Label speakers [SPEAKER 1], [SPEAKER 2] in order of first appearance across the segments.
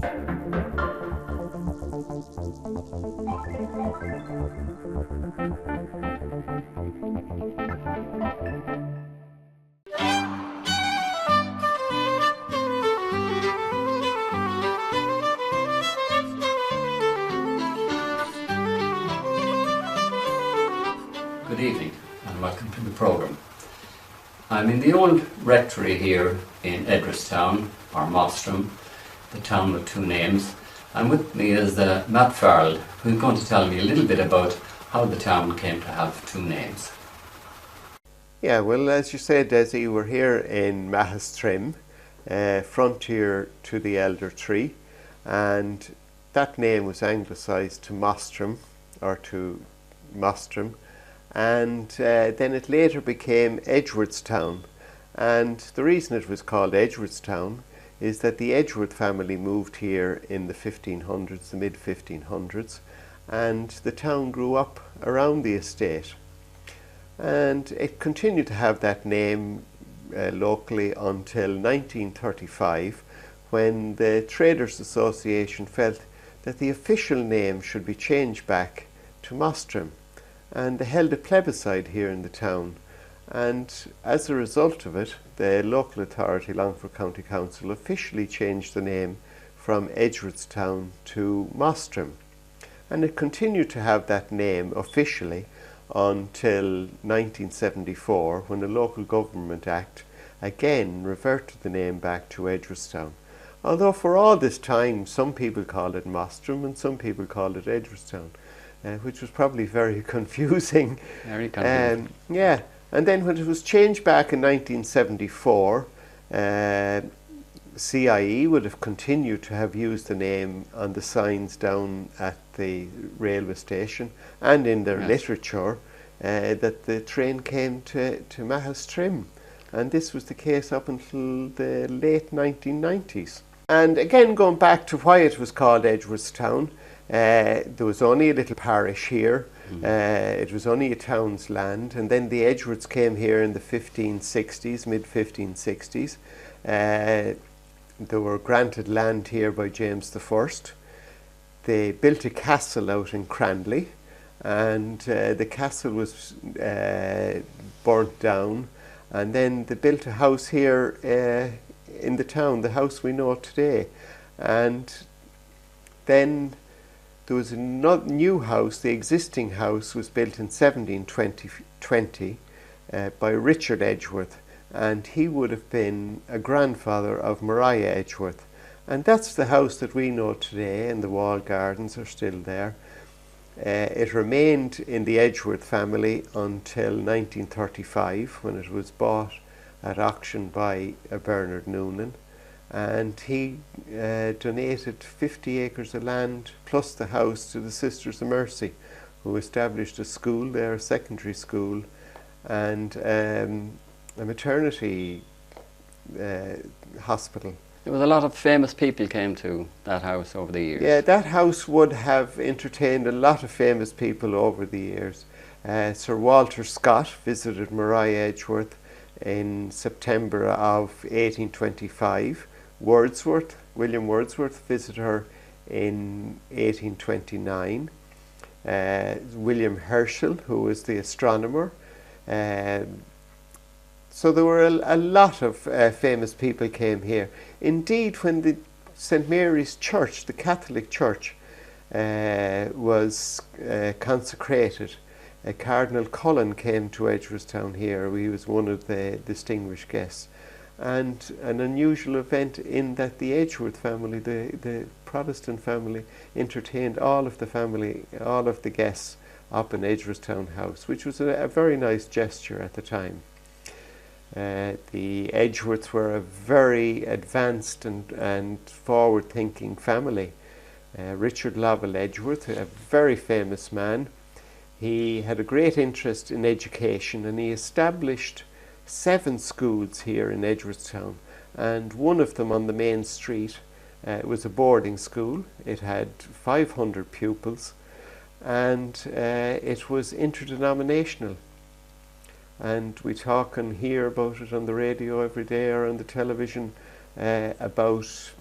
[SPEAKER 1] Good evening and welcome to the programme. I'm in the old rectory here in Edgeworthstown, or Mostrim, the town with two names, and with me is Matt Farrell, who's going to tell me a little bit about how the town came to have two names.
[SPEAKER 2] Yeah, well, as you said, Desi, we're here in Mostrim, frontier to the Elder Tree, and that name was anglicised to Mostrim, or to Mostrim, and then it later became Edgeworthstown. And the reason it was called Edgeworthstown is that the Edgeworth family moved here in the 1500s, the mid-1500s, and the town grew up around the estate. And it continued to have that name locally until 1935, when the Traders Association felt that the official name should be changed back to Mostrim. And they held a plebiscite here in the town, and as a result of it, the local authority, Longford County Council, officially changed the name from Edgeworthstown to Mostrim, and it continued to have that name officially until 1974, when the Local Government Act again reverted the name back to Edgeworthstown. Although for all this time some people called it Mostrim and some people called it Edgeworthstown. Which was probably very confusing.
[SPEAKER 1] Very confusing.
[SPEAKER 2] Yeah, and then when it was changed back in 1974, CIE would have continued to have used the name on the signs down at the railway station and in their literature that the train came to Mostrim, and this was the case up until the late 1990s. And again, going back to why it was called Edgeworthstown, there was only a little parish here. It was only a town's land, and then the Edgeworths came here in the 1560s, mid-1560s. They were granted land here by James I. They built a castle out in Cranley, and the castle was burnt down, and then they built a house here in the town, the house we know today. And then there was a new house. The existing house was built in 1720 by Richard Edgeworth, and he would have been a grandfather of Maria Edgeworth. And that's the house that we know today, and the wall gardens are still there. It remained in the Edgeworth family until 1935, when it was bought at auction by Bernard Noonan. And he donated 50 acres of land plus the house to the Sisters of Mercy, who established a school there, a secondary school, and a maternity hospital.
[SPEAKER 1] There was a lot of famous people came to that house over the years.
[SPEAKER 2] Yeah, that house would have entertained a lot of famous people over the years. Sir Walter Scott visited Maria Edgeworth in September of 1825. William Wordsworth visited her in 1829. William Herschel, who was the astronomer. So there were a lot of famous people came here. Indeed, when the St. Mary's Church, the Catholic Church, was consecrated, Cardinal Cullen came to Edgeworthstown here. He was one of the distinguished guests. And an unusual event in that the Edgeworth family, the Protestant family, entertained all of the guests up in Edgeworthstown House, which was a very nice gesture at the time. The Edgeworths were a very advanced and forward-thinking family. Richard Lovell Edgeworth, a very famous man, he had a great interest in education, and he established 7 schools here in Edgeworthstown, and one of them on the main street was a boarding school. It had 500 pupils, and it was interdenominational. And we talk and hear about it on the radio every day or on the television about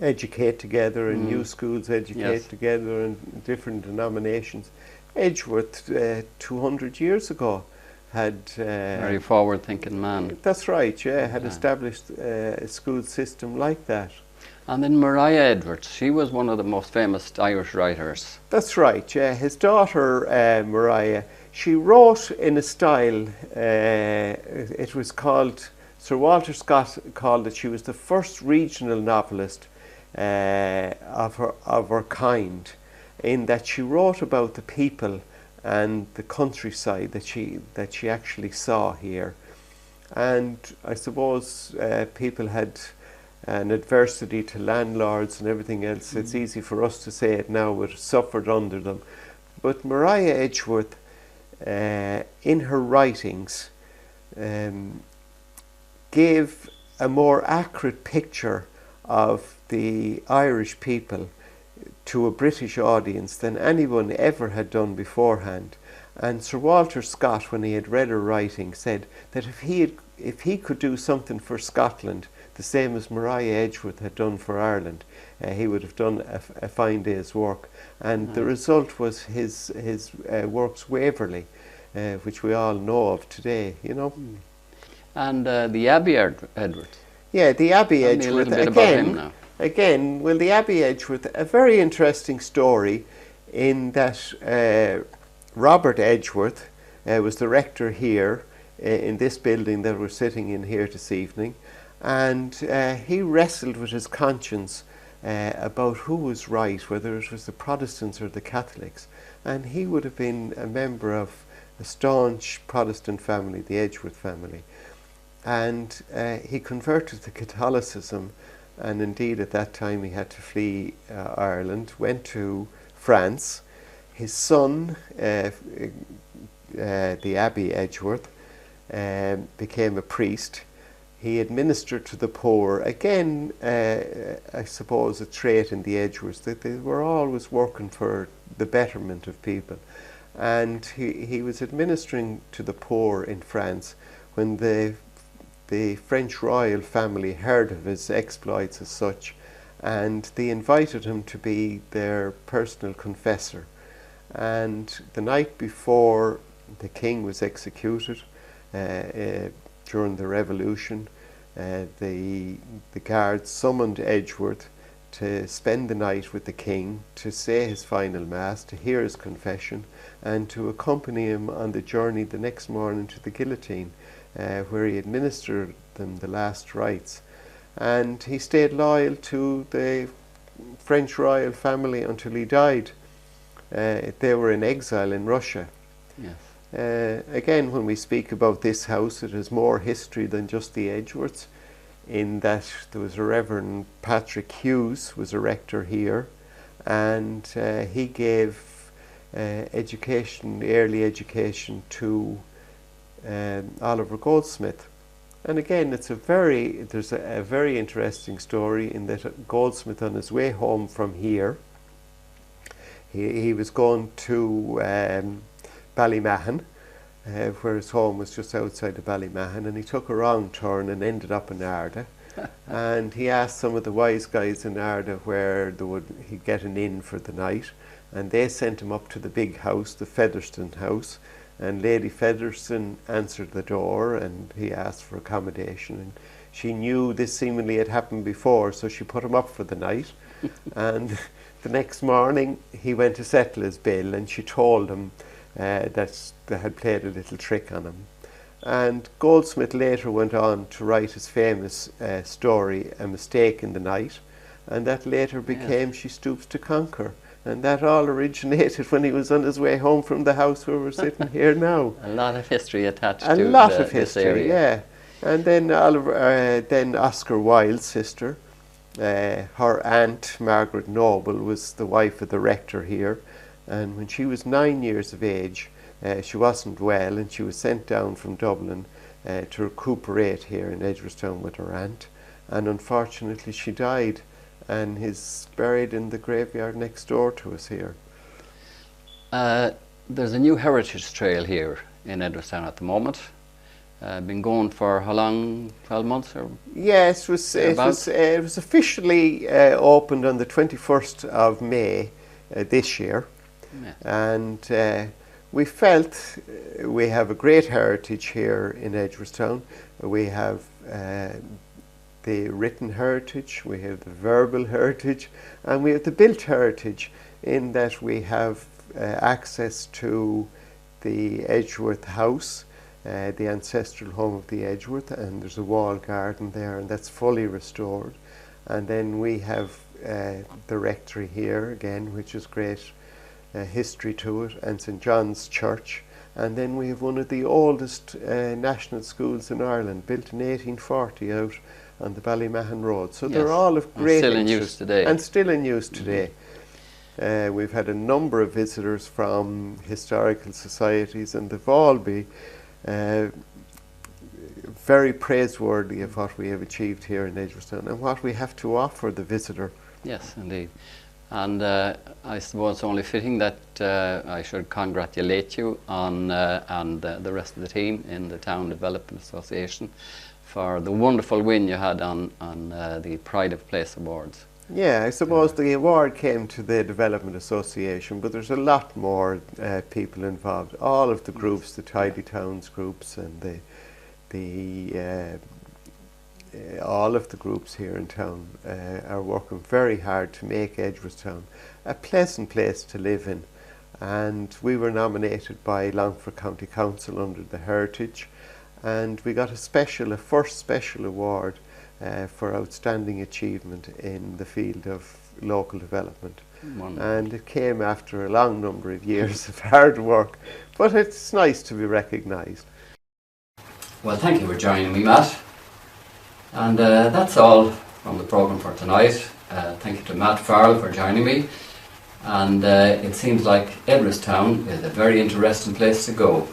[SPEAKER 2] educate together, and new schools educate
[SPEAKER 1] Yes.
[SPEAKER 2] together, and different denominations. Edgeworth, 200 years ago, had...
[SPEAKER 1] Very forward-thinking man.
[SPEAKER 2] That's right, yeah, had
[SPEAKER 1] Yeah.
[SPEAKER 2] established a school system like that.
[SPEAKER 1] And then Mariah Edgeworth, she was one of the most famous Irish writers.
[SPEAKER 2] That's right, yeah. His daughter, Mariah, she wrote in a style, it was called, Sir Walter Scott called it, she was the first regional novelist of her kind, in that she wrote about the people and the countryside that she actually saw here. And I suppose people had an adversity to landlords and everything else. It's easy for us to say it now, but suffered under them. But Mariah Edgeworth, in her writings, gave a more accurate picture of the Irish people to a British audience than anyone ever had done beforehand. And Sir Walter Scott, when he had read her writing, said that if he could do something for Scotland, the same as Mariah Edgeworth had done for Ireland, he would have done a fine day's work. And the result was his works Waverley, which we all know of today, you know.
[SPEAKER 1] And the Abbey Edgeworth.
[SPEAKER 2] Yeah, the Abbey
[SPEAKER 1] Tell me a
[SPEAKER 2] Edgeworth,
[SPEAKER 1] little bit about him now.
[SPEAKER 2] well, the Abbey Edgeworth, a very interesting story in that Robert Edgeworth was the rector here in this building that we're sitting in here this evening, and he wrestled with his conscience about who was right, whether it was the Protestants or the Catholics. And he would have been a member of a staunch Protestant family, the Edgeworth family. And he converted to Catholicism, and indeed at that time he had to flee Ireland, went to France. His son, the Abbey Edgeworth, became a priest. He administered to the poor. Again, I suppose a trait in the Edgeworths, that they were always working for the betterment of people. And he was administering to the poor in France when the French royal family heard of his exploits as such, and they invited him to be their personal confessor. And the night before the king was executed, during the revolution, the guards summoned Edgeworth to spend the night with the king, to say his final mass, to hear his confession, and to accompany him on the journey the next morning to the guillotine, where he administered them the last rites. And he stayed loyal to the French royal family until he died. They were in exile in Russia.
[SPEAKER 1] Yes.
[SPEAKER 2] Again, when we speak about this house, it has more history than just the Edgeworths, in that there was a Reverend Patrick Hughes was a rector here, and he gave education, early education, to Oliver Goldsmith. And again, there's a very interesting story in that Goldsmith, on his way home from here, he was going to Ballymahon, where his home was just outside of Ballymahon, and he took a wrong turn and ended up in Ardagh. And he asked some of the wise guys in Ardagh where he'd get an inn for the night, and they sent him up to the big house, the Featherstone house, and Lady Featherstone answered the door, and he asked for accommodation, and she knew this seemingly had happened before, so she put him up for the night. And the next morning he went to settle his bill, and she told him that they had played a little trick on him. And Goldsmith later went on to write his famous story, A Mistake in the Night, and that later became She Stoops to Conquer. And that all originated when he was on his way home from the house where we're sitting here now.
[SPEAKER 1] A lot of history attached to
[SPEAKER 2] a lot of
[SPEAKER 1] this
[SPEAKER 2] history,
[SPEAKER 1] area.
[SPEAKER 2] yeah. And then then Oscar Wilde's sister, her aunt Margaret Noble was the wife of the rector here, and when she was 9 years of age, she wasn't well, and she was sent down from Dublin to recuperate here in Edgeworthstown with her aunt, and unfortunately she died, and is buried in the graveyard next door to us here.
[SPEAKER 1] There's a new heritage trail here in Edgeworthstown at the moment. Been going for how long? 12 months or?
[SPEAKER 2] Yes, it was officially opened on the 21st of May this year,
[SPEAKER 1] Yeah.
[SPEAKER 2] and we felt we have a great heritage here in Edgeworthstown. We have the written heritage, we have the verbal heritage, and we have the built heritage, in that we have access to the Edgeworth house, the ancestral home of the Edgeworth, and there's a wall garden there, and that's fully restored. And then we have the rectory here again, which is great history to it, and St John's Church. And then we have one of the oldest national schools in Ireland, built in 1840 out on the Ballymahan Road. So they're all of great
[SPEAKER 1] still
[SPEAKER 2] interest.
[SPEAKER 1] in use today.
[SPEAKER 2] And still in use today. We've had a number of visitors from historical societies, and they've all been very praiseworthy of what we have achieved here in Edgeworthstown and what we have to offer the visitor.
[SPEAKER 1] Yes, indeed. And I suppose it's only fitting that I should congratulate you on and the rest of the team in the Town Development Association for the wonderful win you had on the Pride of Place Awards.
[SPEAKER 2] Yeah, I suppose the award came to the Development Association, but there's a lot more people involved. All of the groups, the Tidy Towns groups, and all of the groups here in town are working very hard to make Edgeworthstown a pleasant place to live in. And we were nominated by Longford County Council under the Heritage, and we got a first special award for outstanding achievement in the field of local development.
[SPEAKER 1] Wonderful.
[SPEAKER 2] And it came after a long number of years of hard work, but it's nice to be recognised.
[SPEAKER 1] Well, thank you for joining me, Matt. And that's all from the programme for tonight. Thank you to Matt Farrell for joining me. And it seems like Edgeworthstown is a very interesting place to go.